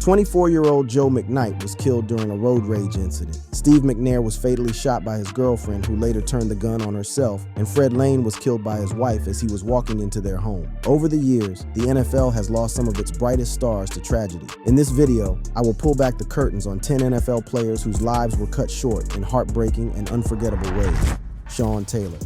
24-year-old Joe McNight was killed during a road rage incident. Steve McNair was fatally shot by his girlfriend, who later turned the gun on herself, and Fred Lane was killed by his wife as he was walking into their home. Over the years, the NFL has lost some of its brightest stars to tragedy. In this video, I will pull back the curtains on 10 NFL players whose lives were cut short in heartbreaking and unforgettable ways. Sean Taylor.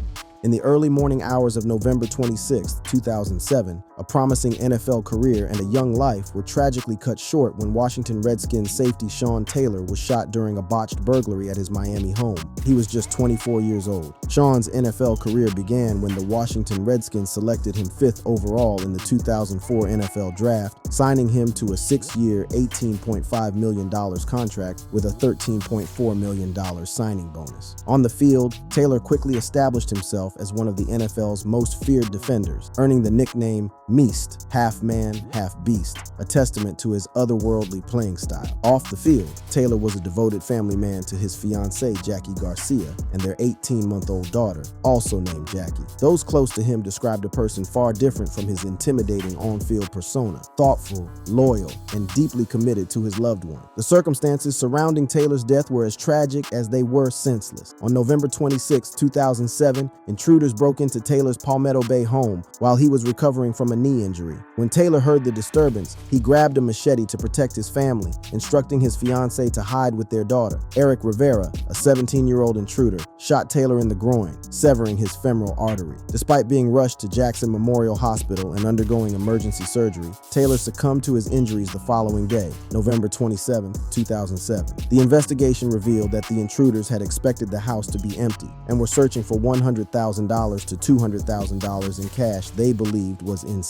In the early morning hours of November 26, 2007, a promising NFL career and a young life were tragically cut short when Washington Redskins safety Sean Taylor was shot during a botched burglary at his Miami home. He was just 24 years old. Sean's NFL career began when the Washington Redskins selected him 5th overall in the 2004 NFL Draft, signing him to a 6-year, $18.5 million contract with a $13.4 million signing bonus. On the field, Taylor quickly established himself as one of the NFL's most feared defenders, earning the nickname Meast, half man, half beast, a testament to his otherworldly playing style. Off the field, Taylor was a devoted family man to his fiancée, Jackie Garcia, and their 18-month-old daughter, also named Jackie. Those close to him described a person far different from his intimidating on-field persona, thoughtful, loyal, and deeply committed to his loved one. The circumstances surrounding Taylor's death were as tragic as they were senseless. On November 26, 2007, intruders broke into Taylor's Palmetto Bay home while he was recovering from a knee injury. When Taylor heard the disturbance, he grabbed a machete to protect his family, instructing his fiancée to hide with their daughter. Eric Rivera, a 17-year-old intruder, shot Taylor in the groin, severing his femoral artery. Despite being rushed to Jackson Memorial Hospital and undergoing emergency surgery, Taylor succumbed to his injuries the following day, November 27, 2007. The investigation revealed that the intruders had expected the house to be empty and were searching for $100,000 to $200,000 in cash they believed was inside.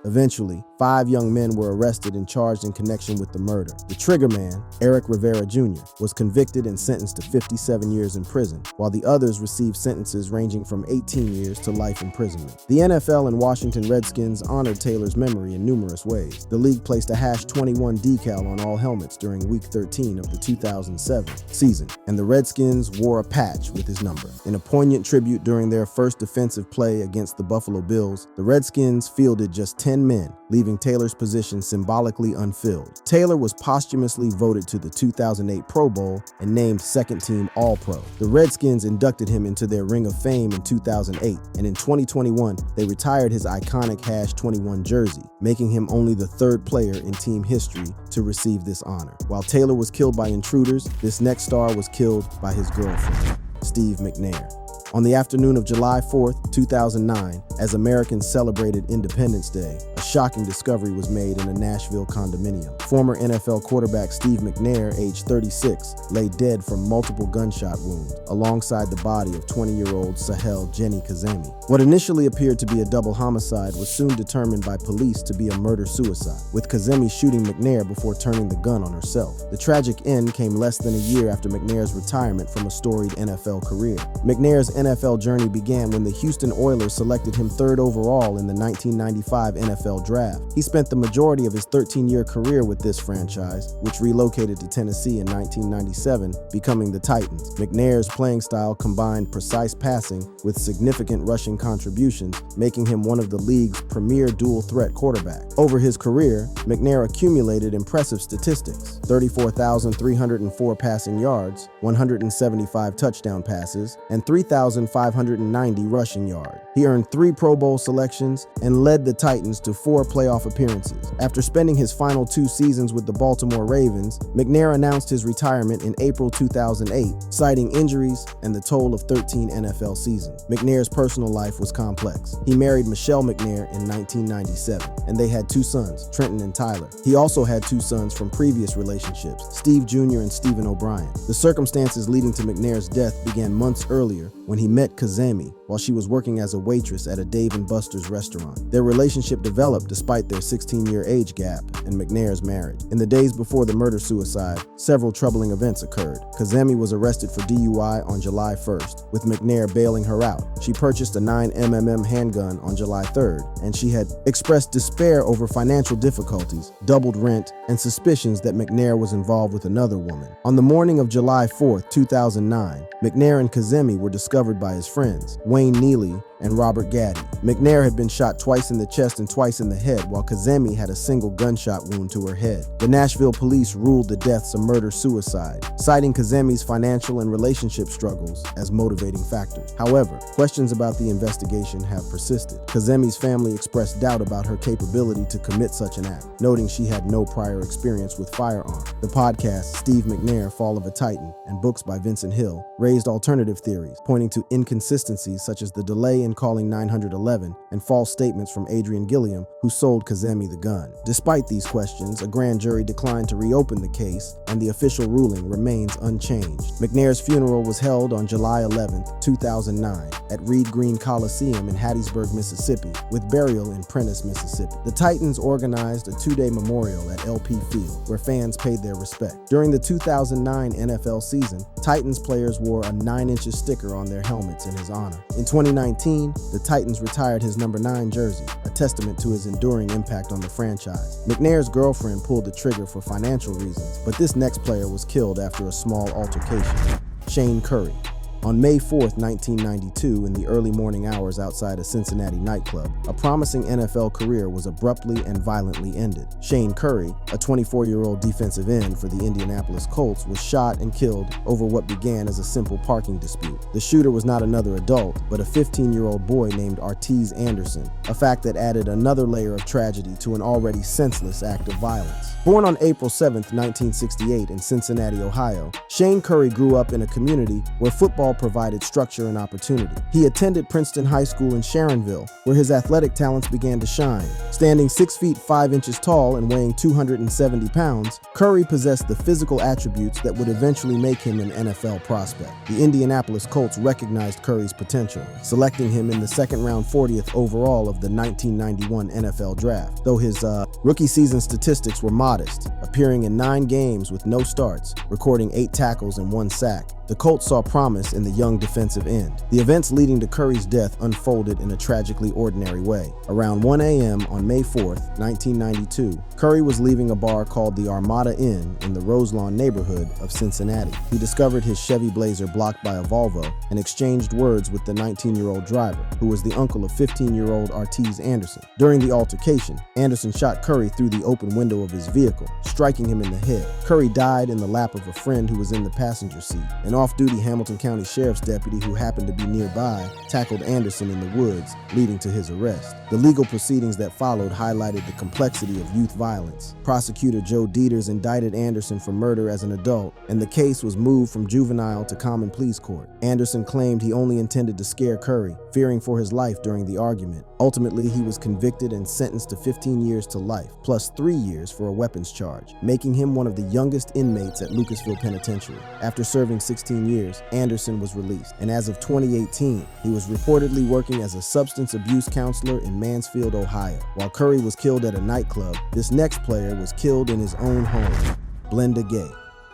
Eventually, 5 young men were arrested and charged in connection with the murder. The trigger man, Eric Rivera Jr., was convicted and sentenced to 57 years in prison, while the others received sentences ranging from 18 years to life imprisonment. The NFL and Washington Redskins honored Taylor's memory in numerous ways. The league placed a #21 decal on all helmets during Week 13 of the 2007 season, and the Redskins wore a patch with his number. In a poignant tribute during their first defensive play against the Buffalo Bills, the Redskins fielded just 10 men, leaving Taylor's position symbolically unfilled. Taylor was posthumously voted to the 2008 Pro Bowl and named second-team All-Pro. The Redskins inducted him into their Ring of Fame in 2008, and in 2021, they retired his iconic #21 jersey, making him only the 3rd player in team history to receive this honor. While Taylor was killed by intruders, this next star was killed by his girlfriend, Steve McNair. On the afternoon of July 4, 2009, as Americans celebrated Independence Day, a shocking discovery was made in a Nashville condominium. Former NFL quarterback Steve McNair, age 36, lay dead from multiple gunshot wounds, alongside the body of 20-year-old Sahel Jenny Kazemi. What initially appeared to be a double homicide was soon determined by police to be a murder-suicide, with Kazemi shooting McNair before turning the gun on herself. The tragic end came less than a year after McNair's retirement from a storied NFL career. McNair's NFL journey began when the Houston Oilers selected him 3rd overall in the 1995 NFL Draft. He spent the majority of his 13-year career with this franchise, which relocated to Tennessee in 1997, becoming the Titans. McNair's playing style combined precise passing with significant rushing contributions, making him one of the league's premier dual-threat quarterbacks. Over his career, McNair accumulated impressive statistics: 34,304 passing yards, 175 touchdown passes, and 3,590 rushing yards. He earned 3 Pro Bowl selections and led the Titans to 4 playoff appearances. After spending his final 2 seasons with the Baltimore Ravens, McNair announced his retirement in April 2008, citing injuries and the toll of 13 NFL seasons. McNair's personal life was complex. He married Michelle McNair in 1997, and they had 2 sons, Trenton and Tyler. He also had 2 sons from previous relationships, Steve Jr. and Stephen O'Brien. The circumstances leading to McNair's death began months earlier when he met Kazemi while she was working as a waitress at a Dave & Buster's restaurant. Their relationship developed despite their 16-year age gap and McNair's marriage. In the days before the murder-suicide, several troubling events occurred. Kazemi was arrested for DUI on July 1st, with McNair bailing her out. She purchased a 9mm handgun on July 3rd, and she had expressed despair over financial difficulties, doubled rent, and suspicions that McNair was involved with another woman. On the morning of July 4th, 2009, McNair and Kazemi were discovered by his friends, Wayne Neely and Robert Gaddy. McNair had been shot twice in the chest and twice in the head, while Kazemi had a single gunshot wound to her head. The Nashville police ruled the deaths a murder-suicide, citing Kazemi's financial and relationship struggles as motivating factors. However, questions about the investigation have persisted. Kazemi's family expressed doubt about her capability to commit such an act, noting she had no prior experience with firearms. The podcast, Steve McNair, Fall of a Titan, and books by Vincent Hill raised alternative theories, pointing to inconsistencies such as the delay in calling 911 and false statements from Adrian Gilliam, who sold Kazemi the gun. Despite these questions, a grand jury declined to reopen the case, and the official ruling remains unchanged. McNair's funeral was held on July 11, 2009, at Reed Green Coliseum in Hattiesburg, Mississippi, with burial in Prentiss, Mississippi. The Titans organized a two-day memorial at LP Field, where fans paid their respect. During the 2009 NFL season, Titans players wore a 9-inch sticker on their helmets in his honor. In 2019, the Titans retired his number 9 jersey, a testament to his enduring impact on the franchise. McNair's girlfriend pulled the trigger for financial reasons, but this next player was killed after a small altercation. Shane Curry. On May 4, 1992, in the early morning hours outside a Cincinnati nightclub, a promising NFL career was abruptly and violently ended. Shane Curry, a 24-year-old defensive end for the Indianapolis Colts, was shot and killed over what began as a simple parking dispute. The shooter was not another adult, but a 15-year-old boy named Arteez Anderson, a fact that added another layer of tragedy to an already senseless act of violence. Born on April 7, 1968 in Cincinnati, Ohio, Shane Curry grew up in a community where football provided structure and opportunity. He attended Princeton High School in Sharonville, where his athletic talents began to shine. Standing 6 feet 5 inches tall and weighing 270 pounds, Curry possessed the physical attributes that would eventually make him an NFL prospect. The Indianapolis Colts recognized Curry's potential, selecting him in the second-round 40th overall of the 1991 NFL Draft. Though his rookie season statistics were modest, appearing in 9 games with no starts, recording 8 tackles and 1 sack, the Colts saw promise in the young defensive end. The events leading to Curry's death unfolded in a tragically ordinary way. Around 1 a.m. on May 4, 1992, Curry was leaving a bar called the Armada Inn in the Roselawn neighborhood of Cincinnati. He discovered his Chevy Blazer blocked by a Volvo and exchanged words with the 19-year-old driver, who was the uncle of 15-year-old Arteez Anderson. During the altercation, Anderson shot Curry through the open window of his vehicle, striking him in the head. Curry died in the lap of a friend who was in the passenger seat. An off-duty Hamilton County Sheriff's deputy who happened to be nearby tackled Anderson in the woods, leading to his arrest. The legal proceedings that followed highlighted the complexity of youth violence. Prosecutor Joe Dieters indicted Anderson for murder as an adult, and the case was moved from juvenile to common pleas court. Anderson claimed he only intended to scare Curry, fearing for his life during the argument. Ultimately, he was convicted and sentenced to 15 years to life, plus 3 years for a weapons charge, making him one of the youngest inmates at Lucasville Penitentiary. After serving 16 years, Anderson was released, and as of 2018, he was reportedly working as a substance abuse counselor in Mansfield, Ohio. While Curry was killed at a nightclub, this next player was killed in his own home. Blenda Gay.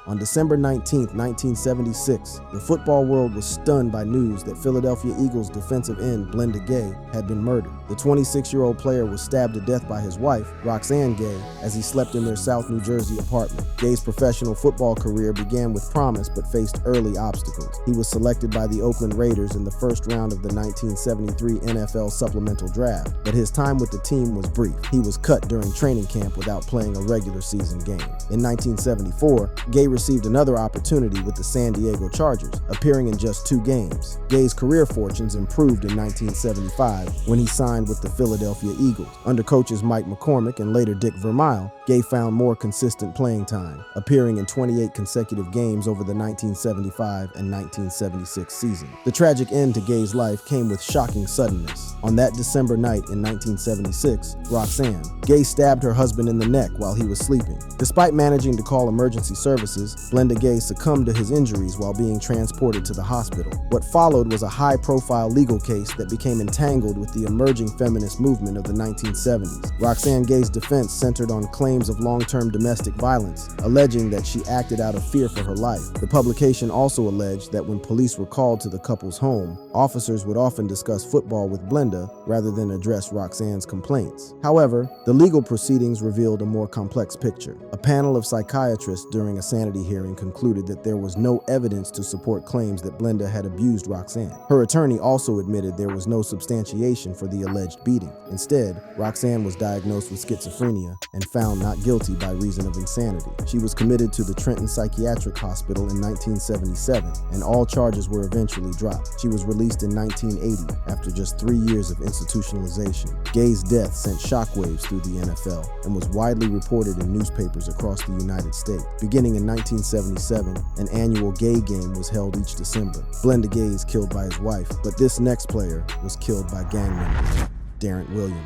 On December 19, 1976, the football world was stunned by news that Philadelphia Eagles defensive end Blenda Gay had been murdered. The 26-year-old player was stabbed to death by his wife, Roxanne Gay, as he slept in their South New Jersey apartment. Gay's professional football career began with promise but faced early obstacles. He was selected by the Oakland Raiders in the first round of the 1973 NFL supplemental draft, but his time with the team was brief. He was cut during training camp without playing a regular season game. In 1974, Gay received another opportunity with the San Diego Chargers, appearing in just 2 games. Gay's career fortunes improved in 1975 when he signed with the Philadelphia Eagles. Under coaches Mike McCormick and later Dick Vermeil, Gay found more consistent playing time, appearing in 28 consecutive games over the 1975 and 1976 season. The tragic end to Gay's life came with shocking suddenness. On that December night in 1976, Roxanne, Gay stabbed her husband in the neck while he was sleeping. Despite managing to call emergency services, Blenda Gay succumbed to his injuries while being transported to the hospital. What followed was a high-profile legal case that became entangled with the emerging feminist movement of the 1970s. Roxanne Gay's defense centered on claims of long-term domestic violence, alleging that she acted out of fear for her life. The publication also alleged that when police were called to the couple's home, officers would often discuss football with Blenda rather than address Roxanne's complaints. However, the legal proceedings revealed a more complex picture. A panel of psychiatrists during a sanitary insanity hearing concluded that there was no evidence to support claims that Blenda had abused Roxanne. Her attorney also admitted there was no substantiation for the alleged beating. Instead, Roxanne was diagnosed with schizophrenia and found not guilty by reason of insanity. She was committed to the Trenton Psychiatric Hospital in 1977, and all charges were eventually dropped. She was released in 1980 after just 3 years of institutionalization. Gay's death sent shockwaves through the NFL and was widely reported in newspapers across the United States. Beginning in 1977, an annual Gay game was held each December. Blenda Gay is killed by his wife, but this next player was killed by gang members, Darren Williams.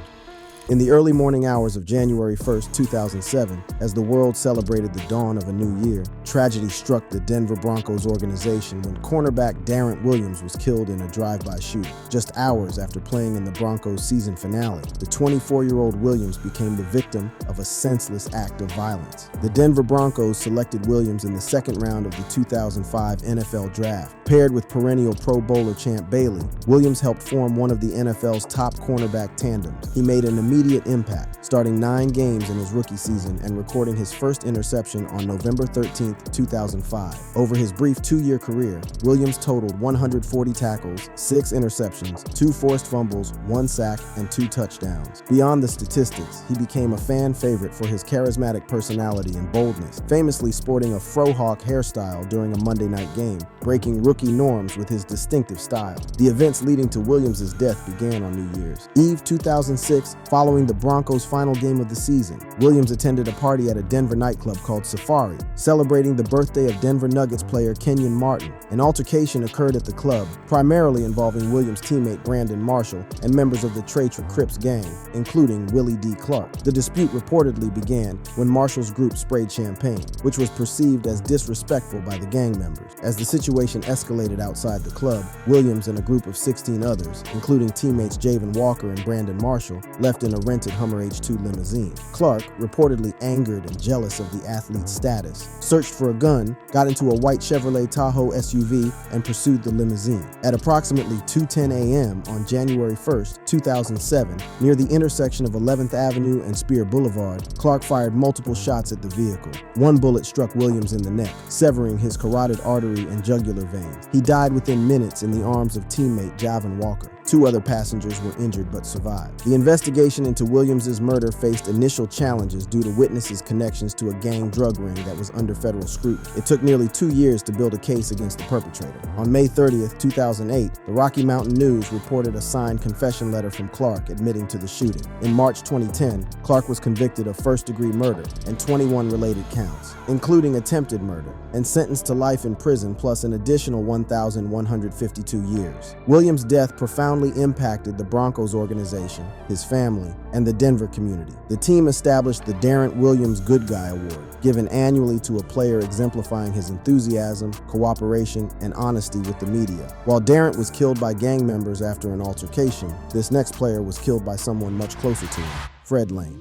In the early morning hours of January 1st, 2007, as the world celebrated the dawn of a new year, tragedy struck the Denver Broncos organization when cornerback Darren Williams was killed in a drive-by shooting. Just hours after playing in the Broncos season finale, the 24-year-old Williams became the victim of a senseless act of violence. The Denver Broncos selected Williams in the second round of the 2005 NFL Draft. Paired with perennial Pro Bowler Champ Bailey, Williams helped form one of the NFL's top cornerback tandems. He made an immediate impact, starting 9 games in his rookie season and recording his first interception on November 13, 2005. Over his brief 2-year career, Williams totaled 140 tackles, 6 interceptions, 2 forced fumbles, 1 sack, and 2 touchdowns. Beyond the statistics, he became a fan favorite for his charismatic personality and boldness, famously sporting a frohawk hairstyle during a Monday night game, breaking rookie norms with his distinctive style. The events leading to Williams' death began on New Year's Eve 2006, following the Broncos' final game of the season. Williams attended a party at a Denver nightclub called Safari, celebrating the birthday of Denver Nuggets player Kenyon Martin. An altercation occurred at the club, primarily involving Williams' teammate Brandon Marshall and members of the Traitor Crips gang, including Willie D. Clark. The dispute reportedly began when Marshall's group sprayed champagne, which was perceived as disrespectful by the gang members. As the situation escalated outside the club, Williams and a group of 16 others, including teammates Javon Walker and Brandon Marshall, left in a rented Hummer H2 limousine. Clark, reportedly angered and jealous of the athlete's status, searched for a gun, got into a white Chevrolet Tahoe SUV, and pursued the limousine. At approximately 2:10 a.m. on January 1st, 2007, near the intersection of 11th Avenue and Spear Boulevard, Clark fired multiple shots at the vehicle. One bullet struck Williams in the neck, severing his carotid artery and jugular veins. He died within minutes in the arms of teammate Javon Walker. 2 other passengers were injured but survived. The investigation into Williams' murder faced initial challenges due to witnesses' connections to a gang drug ring that was under federal scrutiny. It took nearly 2 years to build a case against the perpetrator. On May 30th, 2008, the Rocky Mountain News reported a signed confession letter from Clark admitting to the shooting. In March 2010, Clark was convicted of first-degree murder and 21 related counts, including attempted murder, and sentenced to life in prison plus an additional 1,152 years. Williams' death profoundly impacted the Broncos organization, his family, and the Denver community. The team established the Darren Williams Good Guy Award, given annually to a player exemplifying his enthusiasm, cooperation, and honesty with the media. While Darren was killed by gang members after an altercation, this next player was killed by someone much closer to him, Fred Lane.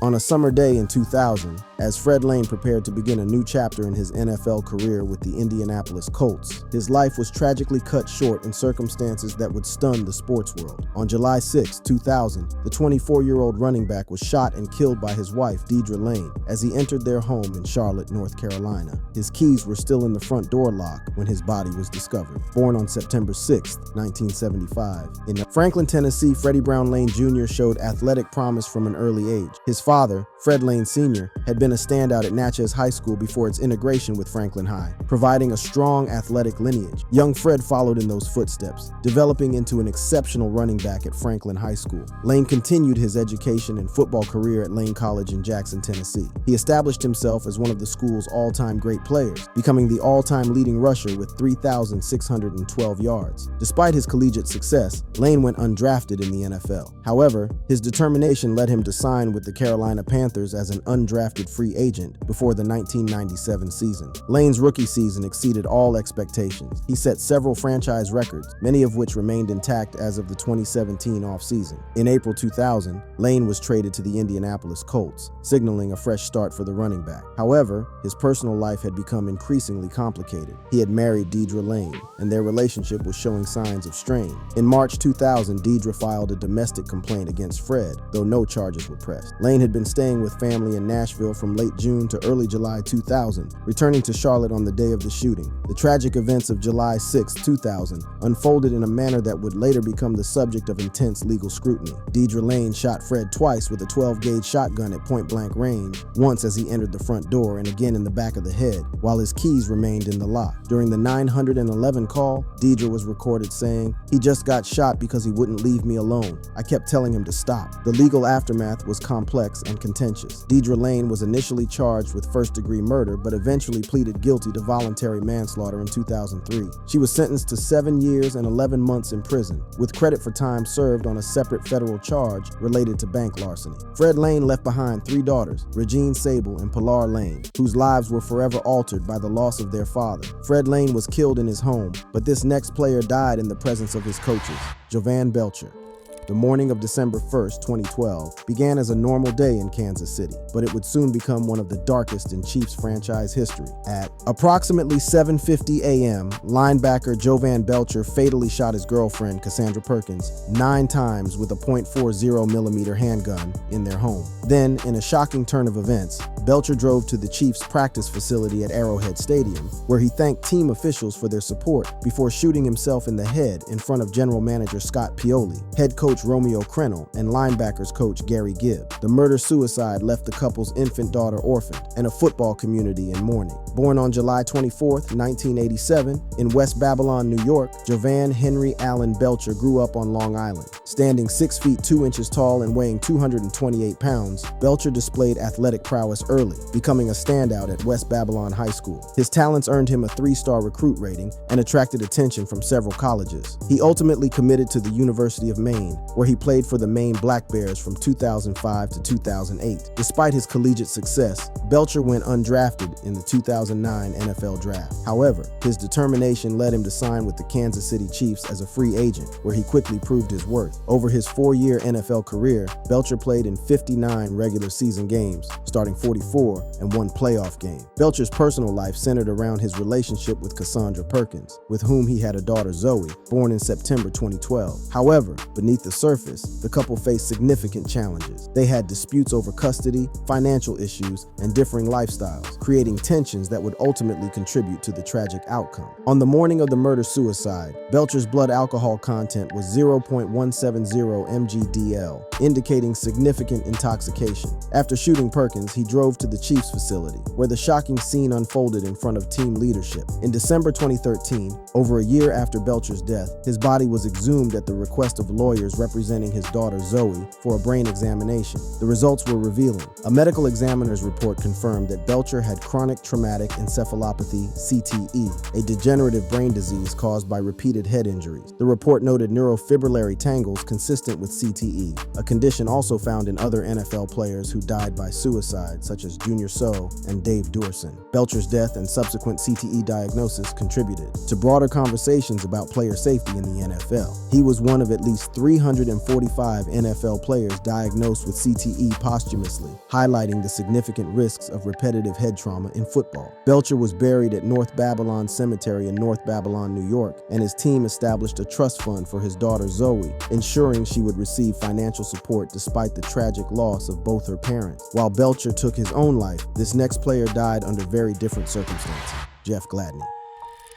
On a summer day in 2000, as Fred Lane prepared to begin a new chapter in his NFL career with the Indianapolis Colts, his life was tragically cut short in circumstances that would stun the sports world. On July 6, 2000, the 24-year-old running back was shot and killed by his wife, Deidre Lane, as he entered their home in Charlotte, North Carolina. His keys were still in the front door lock when his body was discovered. Born on September 6, 1975, in Franklin, Tennessee, Freddie Brown Lane Jr. showed athletic promise from an early age. His father, Fred Lane Sr., had been a standout at Natchez High School before its integration with Franklin High, providing a strong athletic lineage. Young Fred followed in those footsteps, developing into an exceptional running back at Franklin High School. Lane continued his education and football career at Lane College in Jackson, Tennessee. He established himself as one of the school's all-time great players, becoming the all-time leading rusher with 3,612 yards. Despite his collegiate success, Lane went undrafted in the NFL. However, his determination led him to sign with the Carolina Panthers as an undrafted free agent before the 1997 season. Lane's rookie season exceeded all expectations. He set several franchise records, many of which remained intact as of the 2017 offseason. In April 2000, Lane was traded to the Indianapolis Colts, signaling a fresh start for the running back. However, his personal life had become increasingly complicated. He had married Deidre Lane, and their relationship was showing signs of strain. In March 2000, Deidre filed a domestic complaint against Fred, though no charges were pressed. Lane had been staying with family in Nashville from late June to early July 2000, returning to Charlotte on the day of the shooting. The tragic events of July 6, 2000 unfolded in a manner that would later become the subject of intense legal scrutiny. Deidre Lane shot Fred twice with a 12-gauge shotgun at point-blank range, once as he entered the front door and again in the back of the head, while his keys remained in the lock. During the 911 call, Deidre was recorded saying, "He just got shot because he wouldn't leave me alone. I kept telling him to stop." The legal aftermath was complex and contentious. Deidre Lane was initially charged with first-degree murder, but eventually pleaded guilty to voluntary manslaughter in 2003. She was sentenced to 7 years and 11 months in prison, with credit for time served on a separate federal charge related to bank larceny. Fred Lane left behind 3 daughters, Regine Sable and Pilar Lane, whose lives were forever altered by the loss of their father. Fred Lane was killed in his home, but this next player died in the presence of his coaches, Joanne Belchure. The morning of December 1st, 2012, began as a normal day in Kansas City, but it would soon become one of the darkest in Chiefs franchise history. At approximately 7:50 a.m., linebacker Joanne Belchure fatally shot his girlfriend, Cassandra Perkins, 9 times with a .40mm handgun in their home. Then, in a shocking turn of events, Belchure drove to the Chiefs' practice facility at Arrowhead Stadium, where he thanked team officials for their support before shooting himself in the head in front of general manager Scott Pioli, head coach Romeo Crennel, and linebackers coach Gary Gibb. The murder-suicide left the couple's infant daughter orphaned and a football community in mourning. Born on July 24, 1987, in West Babylon, New York, Jovan Henry Allen Belchure grew up on Long Island. Standing 6 feet 2 inches tall and weighing 228 pounds, Belchure displayed athletic prowess early, becoming a standout at West Babylon High School. His talents earned him a 3-star recruit rating and attracted attention from several colleges. He ultimately committed to the University of Maine, where he played for the Maine Black Bears from 2005 to 2008. Despite his collegiate success, Belchure went undrafted in the 2009 NFL Draft. However, his determination led him to sign with the Kansas City Chiefs as a free agent, where he quickly proved his worth. Over his 4-year NFL career, Belchure played in 59 regular season games, starting 44 and 1 playoff game. Belchure's personal life centered around his relationship with Cassandra Perkins, with whom he had a daughter Zoe, born in September 2012. However, beneath the surface, the couple faced significant challenges. They had disputes over custody, financial issues, and differing lifestyles, creating tensions that would ultimately contribute to the tragic outcome. On the morning of the murder-suicide, Belchure's blood alcohol content was 0.170 mg/dl, indicating significant intoxication. After shooting Perkins, he drove to the Chiefs facility, where the shocking scene unfolded in front of team leadership. In December 2013, over a year after Belchure's death, his body was exhumed at the request of lawyers representing his daughter Zoe for a brain examination. The results were revealing. A medical examiner's report confirmed that Belchure had chronic traumatic encephalopathy, CTE, a degenerative brain disease caused by repeated head injuries. The report noted neurofibrillary tangles consistent with CTE, a condition also found in other NFL players who died by suicide, such as Junior Seau and Dave Duerson. Belchure's death and subsequent CTE diagnosis contributed to broader conversations about player safety in the NFL. He was one of at least 345 NFL players diagnosed with CTE posthumously, highlighting the significant risks of repetitive head trauma in football. Belchure was buried at North Babylon Cemetery in North Babylon, New York, and his team established a trust fund for his daughter Zoe, ensuring she would receive financial support despite the tragic loss of both her parents. While Belchure took his own life, this next player died under very different circumstances, Jeff Gladney.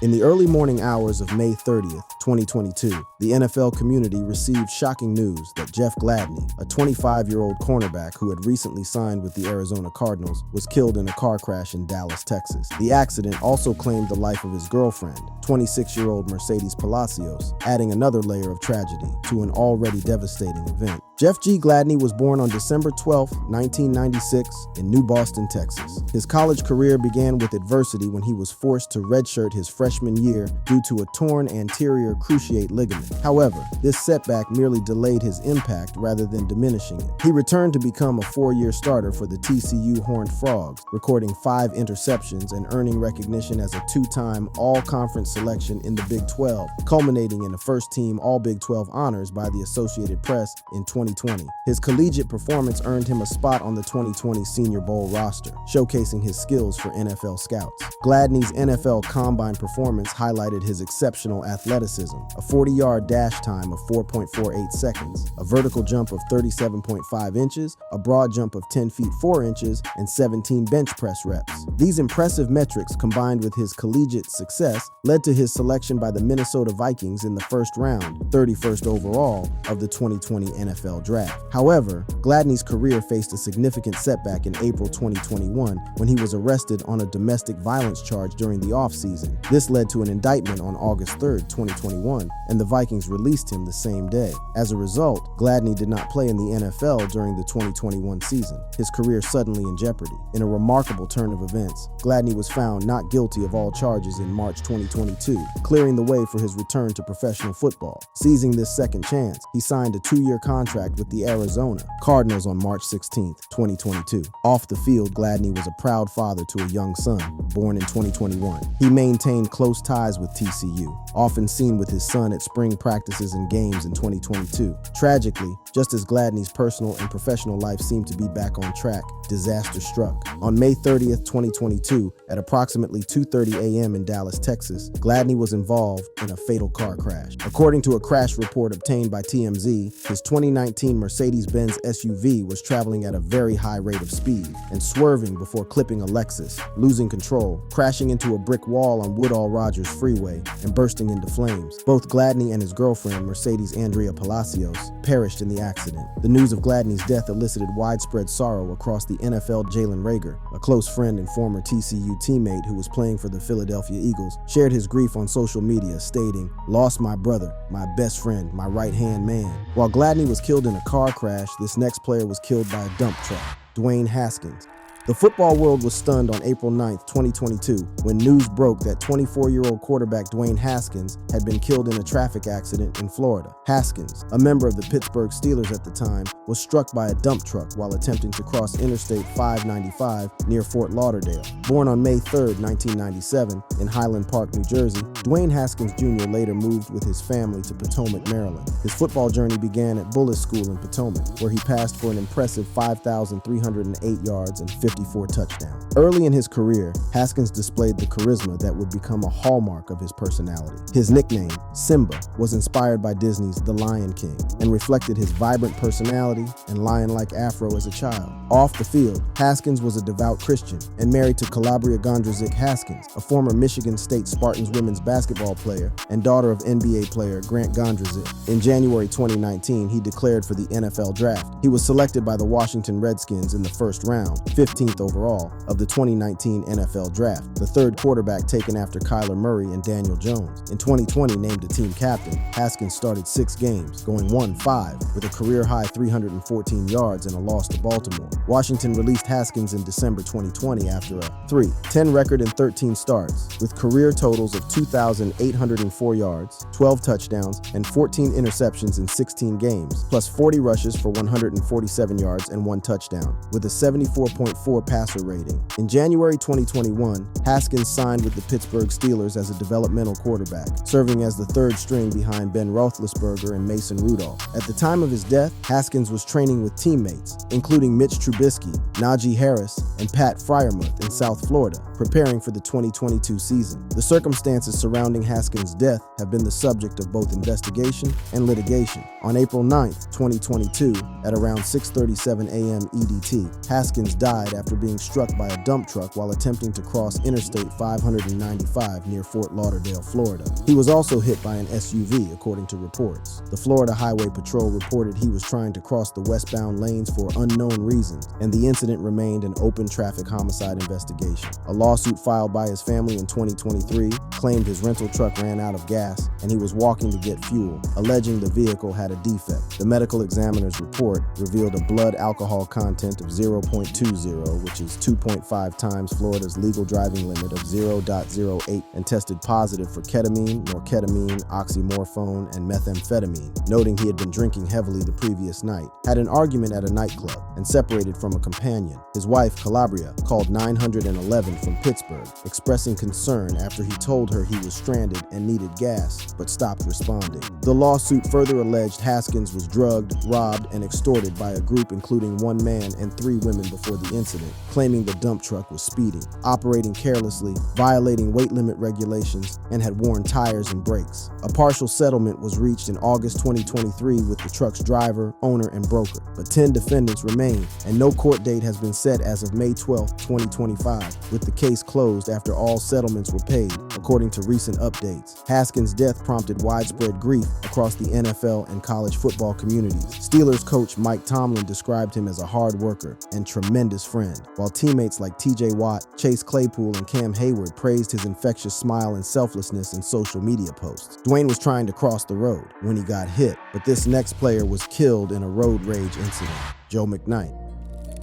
In the early morning hours of May 30th, 2022, the NFL community received shocking news that Jeff Gladney, a 25-year-old cornerback who had recently signed with the Arizona Cardinals, was killed in a car crash in Dallas, Texas. The accident also claimed the life of his girlfriend, 26-year-old Mercedes Palacios, adding another layer of tragedy to an already devastating event. Jeff G. Gladney was born on December 12, 1996, in New Boston, Texas. His college career began with adversity when he was forced to redshirt his freshman year due to a torn anterior cruciate ligament. However, this setback merely delayed his impact rather than diminishing it. He returned to become a 4-year starter for the TCU Horned Frogs, recording 5 interceptions and earning recognition as a 2-time all-conference selection in the Big 12, culminating in a first-team All-Big 12 honors by the Associated Press in 2015. 2020. His collegiate performance earned him a spot on the 2020 Senior Bowl roster, showcasing his skills for NFL scouts. Gladney's NFL Combine performance highlighted his exceptional athleticism, a 40-yard dash time of 4.48 seconds, a vertical jump of 37.5 inches, a broad jump of 10 feet 4 inches, and 17 bench press reps. These impressive metrics, combined with his collegiate success, led to his selection by the Minnesota Vikings in the first round, 31st overall, of the 2020 NFL Draft. However, Gladney's career faced a significant setback in April 2021 when he was arrested on a domestic violence charge during the offseason. This led to an indictment on August 3, 2021, and the Vikings released him the same day. As a result, Gladney did not play in the NFL during the 2021 season, his career suddenly in jeopardy. In a remarkable turn of events, Gladney was found not guilty of all charges in March 2022, clearing the way for his return to professional football. Seizing this second chance, he signed a 2-year contract with the Arizona Cardinals on March 16, 2022. Off the field, Gladney was a proud father to a young son, born in 2021. He maintained close ties with TCU, often seen with his son at spring practices and games in 2022. Tragically, just as Gladney's personal and professional life seemed to be back on track, disaster struck. On May 30th, 2022, at approximately 2:30 a.m. in Dallas, Texas, Gladney was involved in a fatal car crash. According to a crash report obtained by TMZ, his 2019 Mercedes-Benz SUV was traveling at a very high rate of speed and swerving before clipping a Lexus, losing control, crashing into a brick wall on Woodall-Rogers Freeway, and bursting into flames. Both Gladney and his girlfriend, Mercedes Andrea Palacios, perished in the accident. The news of Gladney's death elicited widespread sorrow across the NFL. Jalen Reagor, a close friend and former TCU teammate who was playing for the Philadelphia Eagles, shared his grief on social media, stating, "Lost my brother, my best friend, my right-hand man." While Gladney was killed in a car crash, this next player was killed by a dump truck, Dwayne Haskins. The football world was stunned on April 9, 2022, when news broke that 24-year-old quarterback Dwayne Haskins had been killed in a traffic accident in Florida. Haskins, a member of the Pittsburgh Steelers at the time, was struck by a dump truck while attempting to cross Interstate 595 near Fort Lauderdale. Born on May 3, 1997, in Highland Park, New Jersey, Dwayne Haskins Jr. later moved with his family to Potomac, Maryland. His football journey began at Bullis School in Potomac, where he passed for an impressive 5,308 yards and 54 touchdowns. Early in his career, Haskins displayed the charisma that would become a hallmark of his personality. His nickname, Simba, was inspired by Disney's The Lion King and reflected his vibrant personality and lion-like afro as a child. Off the field, Haskins was a devout Christian and married to Calabria Gondrezick Haskins, a former Michigan State Spartans women's basketball player and daughter of NBA player Grant Gondrezick. In January 2019, he declared for the NFL Draft. He was selected by the Washington Redskins in the first round, 15th overall, of the 2019 NFL Draft, the third quarterback taken after Kyler Murray and Daniel Jones. In 2020, named a team captain, Haskins started 6 games, going 1-5, with a career-high 314 yards and a loss to Baltimore. Washington released Haskins in December 2020 after a 3-10 record in 13 starts, with career totals of 2,804 yards, 12 touchdowns, and 14 interceptions in 16 games, plus 40 rushes for 147 yards and 1 touchdown, with a 74.4 passer rating. In January 2021, Haskins signed with the Pittsburgh Steelers as a developmental quarterback, serving as the third string behind Ben Roethlisberger and Mason Rudolph. At the time of his death, Haskins was training with teammates, including Mitch Trubisky, Najee Harris, and Pat Freiermuth in South Florida, preparing for the 2022 season. The circumstances surrounding Haskins' death have been the subject of both investigation and litigation. On April 9, 2022, at around 6:37 a.m. EDT, Haskins died after being struck by a dump truck while attempting to cross Interstate 595 near Fort Lauderdale, Florida. He was also hit by an SUV, according to reports. The Florida Highway Patrol reported he was trying to cross the westbound lanes for unknown reasons, and the incident remained an open traffic homicide investigation. A lawsuit filed by his family in 2023 claimed his rental truck ran out of gas and he was walking to get fuel, alleging the vehicle had a defect. The medical examiner's report revealed a blood alcohol content of 0.20 0, which is 2.5 times Florida's legal driving limit of 0.08, and tested positive for ketamine, norketamine, oxymorphone, and methamphetamine, noting he had been drinking heavily the previous night, had an argument at a nightclub, and separated from a companion. His wife, Calabria, called 911 from Pittsburgh, expressing concern after he told her he was stranded and needed gas, but stopped responding. The lawsuit further alleged Haskins was drugged, robbed, and extorted by a group including one man and 3 women before the incident, claiming the dump truck was speeding, operating carelessly, violating weight limit regulations, and had worn tires and brakes. A partial settlement was reached in August 2023 with the truck's driver, owner, and broker, but 10 defendants remain, and no court date has been set as of May 12, 2025, with the case closed after all settlements were paid, according to recent updates. Haskins' death prompted widespread grief across the NFL and college football communities. Steelers coach Mike Tomlin described him as a hard worker and tremendous friend, while teammates like TJ Watt, Chase Claypool, and Cam Hayward praised his infectious smile and selflessness in social media posts. Dwayne was trying to cross the road when he got hit, but this next player was killed in a road rage incident. Joe McNight.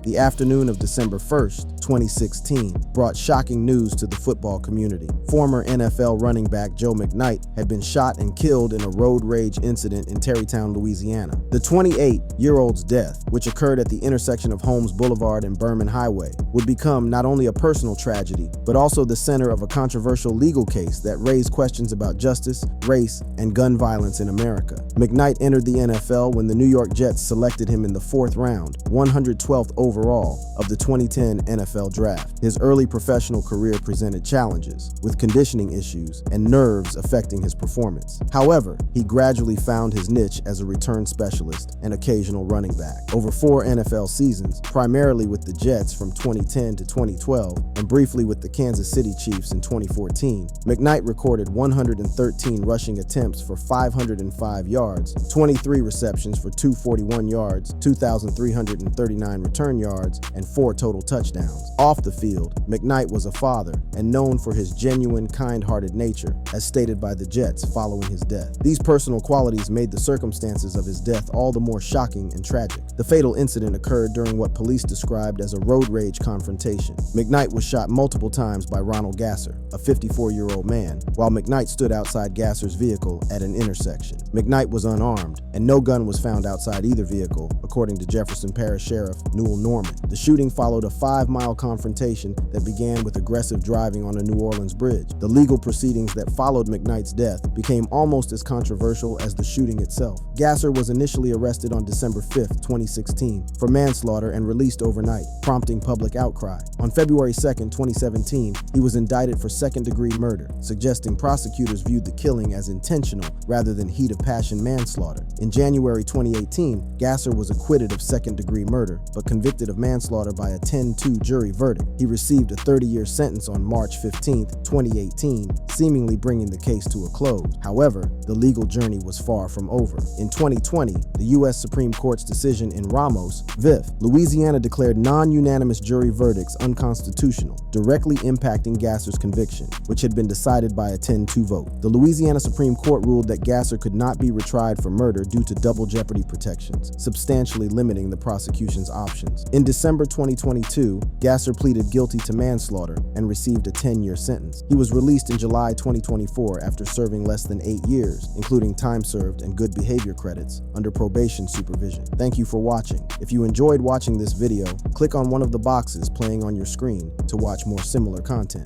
The afternoon of December 1st, 2016, brought shocking news to the football community. Former NFL running back Joe McNight had been shot and killed in a road rage incident in Terrytown, Louisiana. The 28-year-old's death, which occurred at the intersection of Holmes Boulevard and Berman Highway, would become not only a personal tragedy, but also the center of a controversial legal case that raised questions about justice, race, and gun violence in America. McNight entered the NFL when the New York Jets selected him in the 4th round, 112th overall of the 2010 NFL Draft. His early professional career presented challenges, with conditioning issues and nerves affecting his performance. However, he gradually found his niche as a return specialist and occasional running back. Over 4 NFL seasons, primarily with the Jets from 2010 to 2012, and briefly with the Kansas City Chiefs in 2014, McNight recorded 113 rushing attempts for 505 yards, 23 receptions for 241 yards, 2,339 return yards, and 4 total touchdowns. Off the field, McNight was a father and known for his genuine, kind-hearted nature, as stated by the Jets following his death. These personal qualities made the circumstances of his death all the more shocking and tragic. The fatal incident occurred during what police described as a road rage confrontation. McNight was shot multiple times by Ronald Gasser, a 54-year-old man, while McNight stood outside Gasser's vehicle at an intersection. McNight was unarmed, and no gun was found outside either vehicle, according to Jefferson Parish Sheriff Newell Norman. The shooting followed a 5-mile confrontation that began with aggressive driving on a New Orleans bridge. The legal proceedings that followed McNight's death became almost as controversial as the shooting itself. Gasser was initially arrested on December 5, 2016, for manslaughter and released overnight, prompting public outcry. On February 2, 2017, he was indicted for second-degree murder, suggesting prosecutors viewed the killing as intentional rather than heat-of-passion manslaughter. In January 2018, Gasser was acquitted of second-degree murder, but convicted of manslaughter by a 10-2 jury verdict. He received a 30-year sentence on March 15, 2018, seemingly bringing the case to a close. However, the legal journey was far from over. In 2020, the U.S. Supreme Court's decision in Ramos v. Louisiana declared non-unanimous jury verdicts unconstitutional, directly impacting Gasser's conviction, which had been decided by a 10-2 vote. The Louisiana Supreme Court ruled that Gasser could not be retried for murder due to double jeopardy protections, substantially limiting the prosecution's options. In December 2022, Gasser pleaded guilty to manslaughter and received a 10-year sentence. He was released in July 2024 after serving less than 8 years, including time served and good behavior credits, under probation supervision. Thank you for watching. If you enjoyed watching this video, click on one of the boxes playing on your screen to watch more similar content.